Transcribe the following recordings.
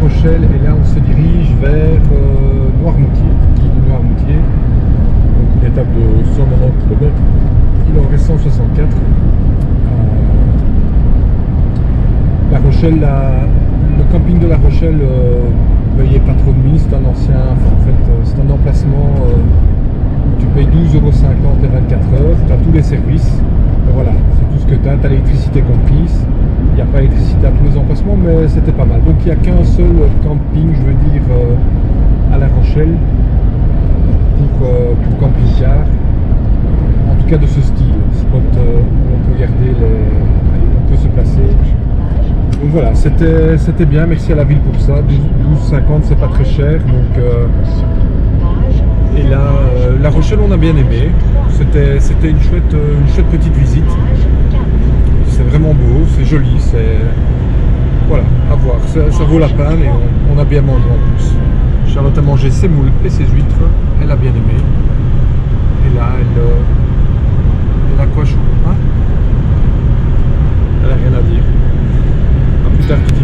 Rochelle et là on se dirige vers Noirmoutier, l'île de Noirmoutier. Donc une étape de 190 km, il en reste 164. La Rochelle, le camping de La Rochelle, il n'y a pas trop de mine, c'est un ancien, c'est un emplacement, tu payes 12,50 € et 24 heures, tu as tous les services, et voilà, c'est tout ce que tu as l'électricité comprise, il n'y a pas d'électricité à tous les emplacements, mais c'était pas mal. Donc il n'y a qu'un seul camping, je veux dire, à La Rochelle, pour camping-car, en tout cas de ce style, spot où on peut garder on peut se placer. Donc voilà, c'était bien, merci à la ville pour ça, 12,50 c'est pas très cher, donc et là, La Rochelle on a bien aimé, c'était une chouette petite visite, c'est vraiment beau, c'est joli, voilà, à voir, ça vaut la peine et on a bien mangé en plus. Charlotte a mangé ses moules et ses huîtres, elle a bien aimé, et là elle a quoi chaud, hein? Elle a rien à dire. Plus tard, petit.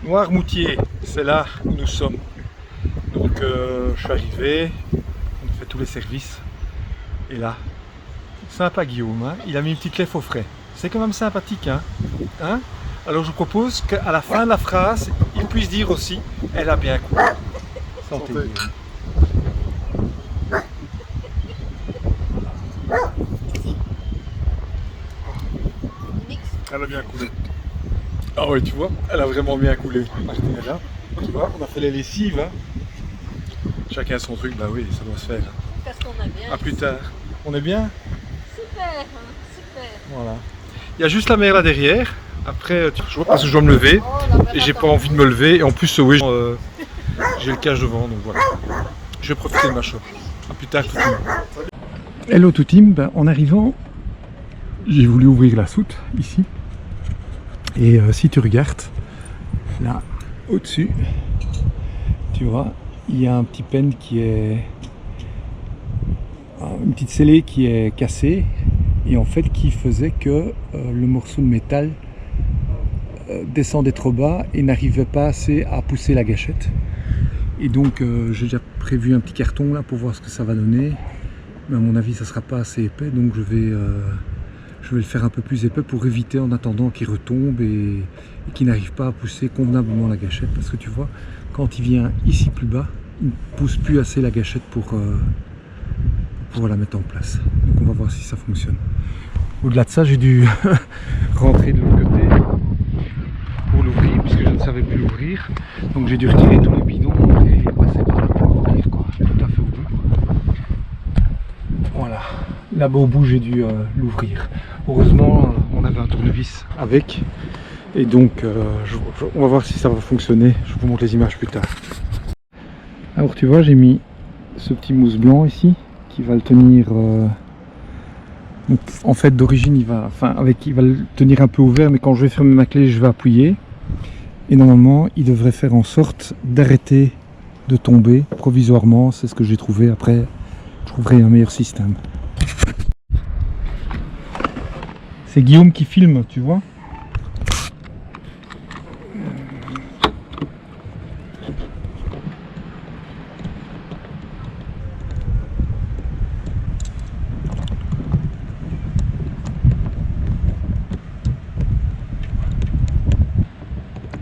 Noirmoutier, c'est là où nous sommes. Donc je suis arrivé, on fait tous les services. Et là, sympa Guillaume, hein, il a mis une petite lèvre au frais. C'est quand même sympathique, hein. Alors je propose qu'à la fin de la phrase, il puisse dire aussi, elle a bien coulé. Santé. Elle a bien coulé. Ah ouais, tu vois, elle a vraiment bien coulé. Martinella, tu vois, on a fait les lessives. Hein. Chacun son truc, bah oui, ça doit se faire. Parce qu'on a bien. A plus tard. On est bien? Super, super. Voilà. Il y a juste la mer là derrière. Après, je vois parce que je dois me lever. Et j'ai pas envie de me lever. Et en plus, oui, j'ai le cache devant, donc voilà. Je vais profiter de ma shop. A plus tard, tout le monde. Hello tout team, ben, en arrivant, j'ai voulu ouvrir la soute ici. Et si tu regardes, là, au-dessus, tu vois, il y a un petit pen qui est... une petite scellée qui est cassée. Et en fait, qui faisait que le morceau de métal descendait trop bas et n'arrivait pas assez à pousser la gâchette. Et donc, j'ai déjà prévu un petit carton là pour voir ce que ça va donner. Mais à mon avis, ça ne sera pas assez épais. Donc, je vais le faire un peu plus épais pour éviter en attendant qu'il retombe et qu'il n'arrive pas à pousser convenablement la gâchette. Parce que tu vois, quand il vient ici plus bas, il ne pousse plus assez la gâchette pour la mettre en place. Donc on va voir si ça fonctionne. Au-delà de ça, j'ai dû rentrer de l'autre côté pour l'ouvrir, puisque je ne savais plus l'ouvrir. Donc j'ai dû retirer tous les bidons et passer par là pour l'ouvrir, quoi. Tout à fait au bout. Voilà. Là-bas au bout, j'ai dû l'ouvrir. Heureusement, on avait un tournevis avec. Et donc, on va voir si ça va fonctionner. Je vous montre les images plus tard. Alors tu vois, j'ai mis ce petit mousse blanc ici qui va le tenir. Donc, en fait, d'origine, il va le tenir un peu ouvert, mais quand je vais fermer ma clé, je vais appuyer. Et normalement, il devrait faire en sorte d'arrêter de tomber provisoirement. C'est ce que j'ai trouvé. Après, je trouverai un meilleur système. C'est Guillaume qui filme, tu vois.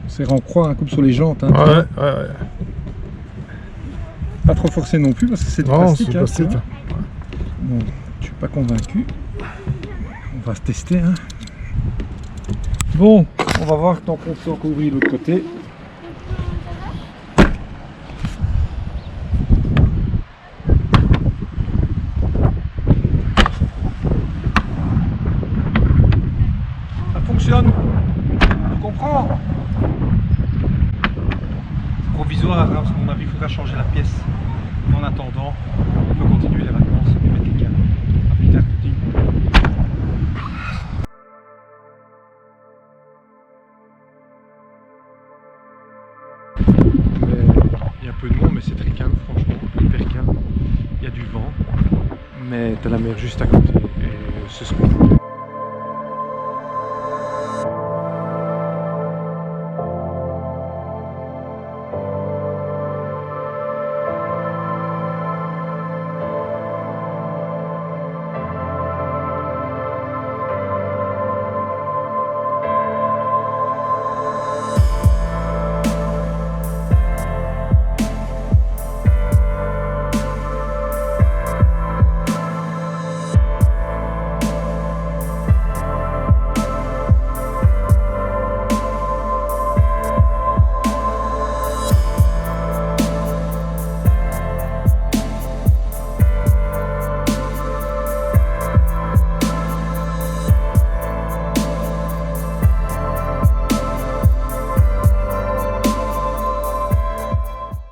C'est en croix, un coup sur les jantes. Hein, Ouais. pas trop forcé non plus parce que c'est du Non, plastique. c'est Hein, plastique. tu vois. Bon, je suis pas convaincu. On va se tester. Hein. Bon, on va voir tant qu'on peut encore ouvrir l'autre côté. Ça fonctionne. Tu comprends? Provisoire, hein, parce qu'à mon avis, il faudra changer la pièce. En attendant, on peut continuer les vacances et mettre les câbles. À plus tard, petit. Il y a un peu de monde, mais c'est très calme, franchement, hyper calme. Il y a du vent, mais t'as la mer juste à côté et c'est ce qu'on veut.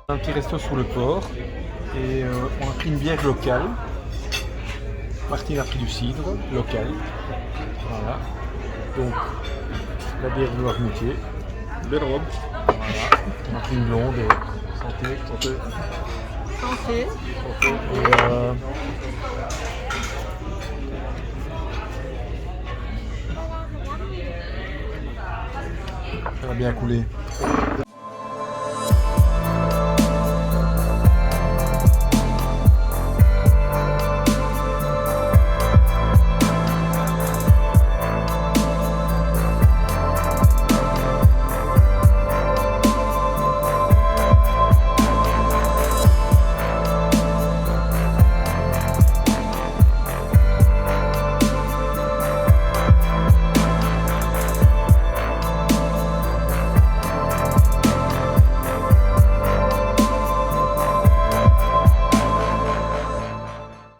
Un petit resto sur le port et on a pris une bière locale. Martine a pris du cidre local. Voilà. Donc la bière de Noirmoutier. Belle robe. Voilà. On a pris une blonde et santé. Santé. Santé. Et, ça va bien couler.